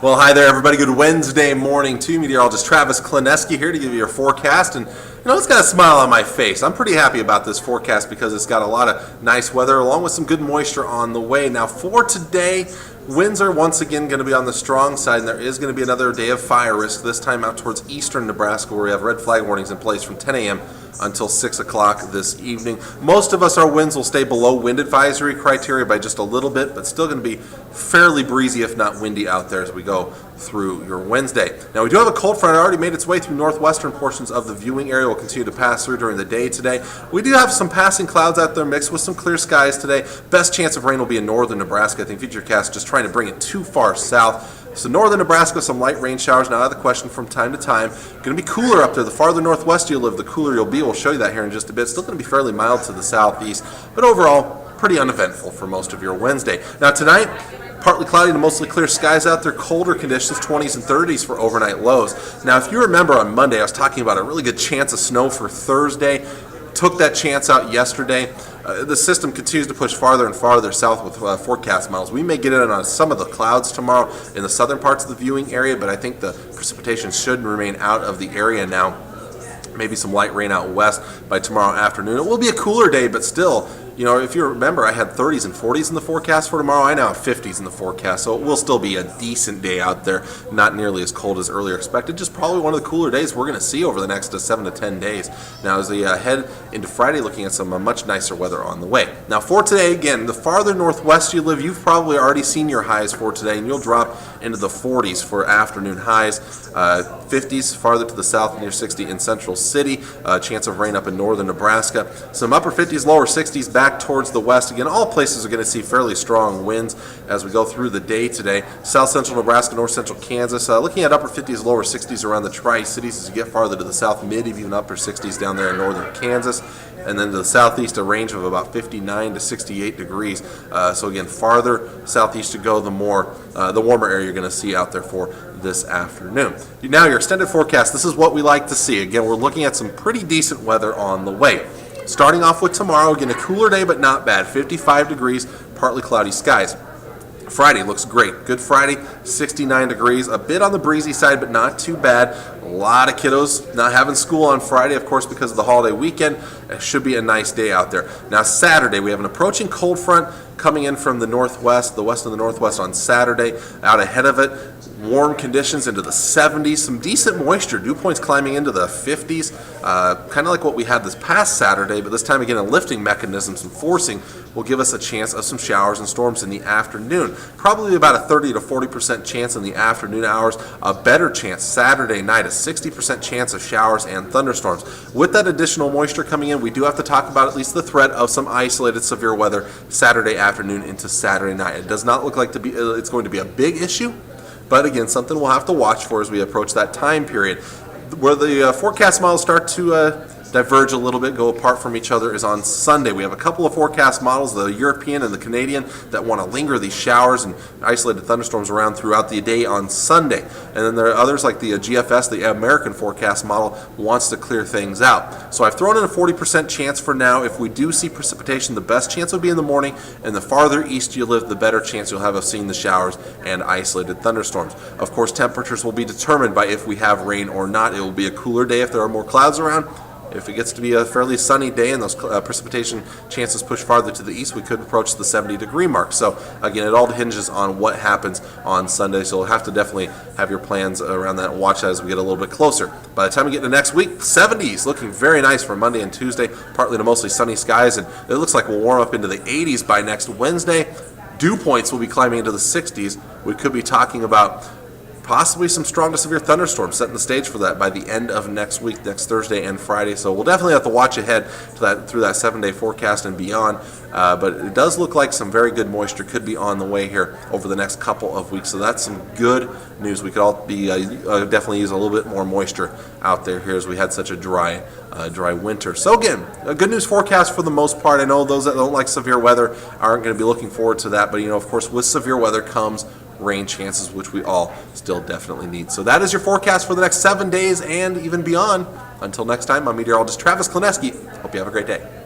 Well, hi there, everybody. Good Wednesday morning to you. Meteorologist Travis Klineski here to give you your forecast. And, it's got a smile on my face. I'm pretty happy about this forecast because it's got a lot of nice weather along with some good moisture on the way. Now, for today, winds are once again going to be on the strong side, and there is going to be another day of fire risk, this time out towards eastern Nebraska, where we have red flag warnings in place from 10 a.m. until 6 o'clock this evening. Most of us, our winds will stay below wind advisory criteria by just a little bit, but still going to be fairly breezy, if not windy, out there as we go through your Wednesday. Now, we do have a cold front that already made its way through northwestern portions of the viewing area. Will continue to pass through during the day today. We do have some passing clouds out there mixed with some clear skies today. Best chance of rain will be in northern Nebraska. I think Futurecast just trying to bring it too far south. So northern Nebraska, some light rain showers now out of the question from time to time. Going to be cooler up there. The farther northwest you live, the cooler you'll be. We'll show you that here in just a bit. Still going to be fairly mild to the southeast, but overall pretty uneventful for most of your Wednesday. Now tonight, partly cloudy to mostly clear skies out there. Colder conditions, 20s and 30s for overnight lows. Now, if you remember on Monday, I was talking about a really good chance of snow for Thursday. Took that chance out yesterday. The system continues to push farther and farther south with forecast models. We may get in on some of the clouds tomorrow in the southern parts of the viewing area, but I think the precipitation should remain out of the area now. Maybe some light rain out west by tomorrow afternoon. It will be a cooler day, but still, if you remember, I had 30s and 40s in the forecast for tomorrow. I now have 50s in the forecast, so it will still be a decent day out there. Not nearly as cold as earlier expected. Just probably one of the cooler days we're going to see over the next 7 to 10 days. Now, as we head into Friday, looking at some much nicer weather on the way. Now, for today, again, the farther northwest you live, you've probably already seen your highs for today, and you'll drop into the 40s for afternoon highs. 50s farther to the south, near 60 in Central City. Chance of rain up in northern Nebraska. Some upper 50s, lower 60s back towards the west. Again, all places are going to see fairly strong winds as we go through the day today. South central Nebraska, north central Kansas. Looking at upper 50s, lower 60s around the Tri-Cities as you get farther to the south, mid, even upper 60s down there in northern Kansas. And then to the southeast, a range of about 59 to 68 degrees. So again, farther southeast you go, the warmer area you're going to see out there for this afternoon. Now, your extended forecast, this is what we like to see. Again, we're looking at some pretty decent weather on the way. Starting off with tomorrow, again, a cooler day, but not bad. 55 degrees, partly cloudy skies. Friday looks great. Good Friday, 69 degrees. A bit on the breezy side, but not too bad. A lot of kiddos not having school on Friday, of course, because of the holiday weekend. It should be a nice day out there. Now, Saturday, we have an approaching cold front coming in from the northwest, the west of the northwest on Saturday. Out ahead of it, warm conditions into the 70s, some decent moisture, dew points climbing into the 50s, kind of like what we had this past Saturday, but this time again a lifting mechanism, some forcing will give us a chance of some showers and storms in the afternoon. Probably about a 30 to 40% chance in the afternoon hours, a better chance Saturday night, a 60% chance of showers and thunderstorms. With that additional moisture coming in, we do have to talk about at least the threat of some isolated severe weather Saturday afternoon into Saturday night. It does not look like it's going to be a big issue, but again, something we'll have to watch for as we approach that time period. Where the forecast models start to diverge a little bit, go apart from each other, is on Sunday. We have a couple of forecast models, the European and the Canadian, that want to linger these showers and isolated thunderstorms around throughout the day on Sunday. And then there are others like the GFS, the American forecast model, wants to clear things out. So I've thrown in a 40% chance for now. If we do see precipitation, the best chance will be in the morning, and the farther east you live, the better chance you'll have of seeing the showers and isolated thunderstorms. Of course, temperatures will be determined by if we have rain or not. It will be a cooler day if there are more clouds around. If it gets to be a fairly sunny day and those precipitation chances push farther to the east, we could approach the 70-degree mark. So, again, it all hinges on what happens on Sunday. So, you'll have to definitely have your plans around that and watch that as we get a little bit closer. By the time we get to next week, 70s looking very nice for Monday and Tuesday, partly to mostly sunny skies. And it looks like we'll warm up into the 80s by next Wednesday. Dew points will be climbing into the 60s. We could be talking about possibly some strong to severe thunderstorms, setting the stage for that by the end of next week, next Thursday and Friday. So we'll definitely have to watch ahead to that through that 7-day forecast and beyond. But it does look like some very good moisture could be on the way here over the next couple of weeks. So that's some good news. We could all be definitely use a little bit more moisture out there here as we had such a dry winter. So again, a good news forecast for the most part. I know those that don't like severe weather aren't going to be looking forward to that. But, of course, with severe weather comes rain chances, which we all still definitely need. So that is your forecast for the next 7 days and even beyond. Until next time, I'm meteorologist Travis Klineski. Hope you have a great day.